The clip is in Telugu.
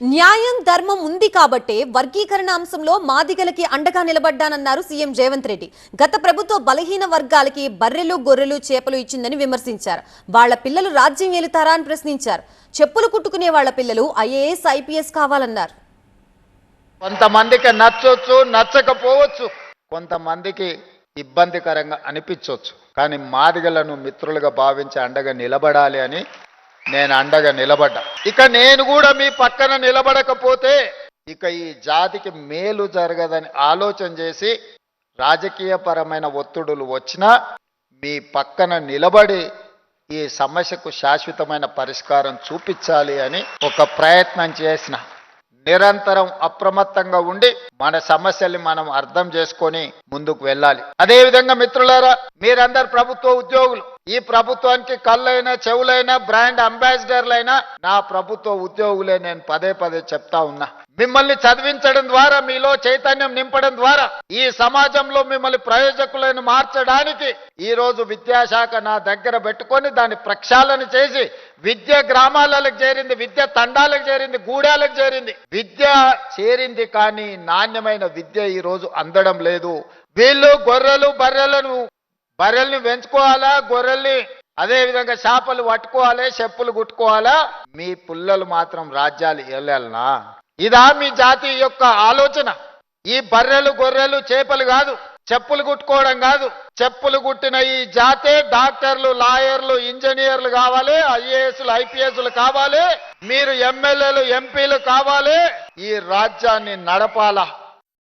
న్యాయం ధర్మం ఉంది కాబట్టే వర్గీకరణ అంశంలో మాదిగలకి అండగా నిలబడ్డానన్నారు సీఎం రేవంత్ రెడ్డి. గత ప్రభుత్వ బలహీన వర్గాలకి బర్రెలు గొర్రెలు చేపలు ఇచ్చిందని విమర్శించారు. వాళ్ల పిల్లలు రాజ్యం ఏలుతారా అని ప్రశ్నించారు. చెప్పులు కుట్టుకునే వాళ్ల పిల్లలు ఐఏఎస్ ఐపీఎస్ కావాలన్నారు. కొంతమందికి నచ్చొచ్చు, నచ్చకపోవచ్చు, కొంతమందికి ఇబ్బందికరంగా అనిపించవచ్చు. కానీ మాదిగలను మిత్రులుగా భావించి అండగా నిలబడాలి అని నేను అండగా నిలబడ్డా. ఇక నేను కూడా మీ పక్కన నిలబడకపోతే ఇక ఈ జాతికి మేలు జరగదని ఆలోచన చేసి రాజకీయపరమైన ఒత్తిడులు వచ్చినా మీ పక్కన నిలబడి ఈ సమస్యకు శాశ్వతమైన పరిష్కారం చూపించాలి అని ఒక ప్రయత్నం చేసిన. నిరంతరం అప్రమత్తంగా ఉండి మన సమస్యల్ని మనం అర్థం చేసుకొని ముందుకు వెళ్ళాలి. అదేవిధంగా మిత్రులారా, మీరందరు ప్రభుత్వ ఉద్యోగులు. ఈ ప్రభుత్వానికి కళ్ళైనా చెవులైనా బ్రాండ్ అంబాసిడర్లైనా నా ప్రభుత్వ ఉద్యోగులే. నేను పదే పదే చెప్తా ఉన్నా, మిమ్మల్ని చదివించడం ద్వారా, మీలో చైతన్యం నింపడం ద్వారా ఈ సమాజంలో మిమ్మల్ని ప్రయోజకులను మార్చడానికి ఈ రోజు విద్యాశాఖ నా దగ్గర పెట్టుకొని దాన్ని ప్రక్షాళన చేసి విద్య గ్రామాలకు చేరింది, విద్య తండాలకు చేరింది, గూడాలకు చేరింది. విద్య చేరింది కానీ నాణ్యమైన విద్య ఈ రోజు అందడం లేదు. వీళ్ళు గొర్రెలు బర్రెల్ని పెంచుకోవాలా, గొర్రెల్ని అదే విధంగా చేపలు పట్టుకోవాలి, చెప్పులు కుట్టుకోవాలా, మీ పిల్లలు మాత్రం రాజ్యాలు వెళ్ళాలనా? ఇదా మీ జాతి యొక్క ఆలోచన? ఈ బర్రెలు గొర్రెలు చేపలు కాదు, చెప్పులు కుట్టుకోవడం కాదు. చెప్పులు కుట్టిన ఈ జాతే డాక్టర్లు, లాయర్లు, ఇంజనీర్లు కావాలి, ఐఏఎస్లు ఐపీఎస్లు కావాలి, మీరు ఎమ్మెల్యేలు ఎంపీలు కావాలి. ఈ రాజ్యాన్ని నడపాలా.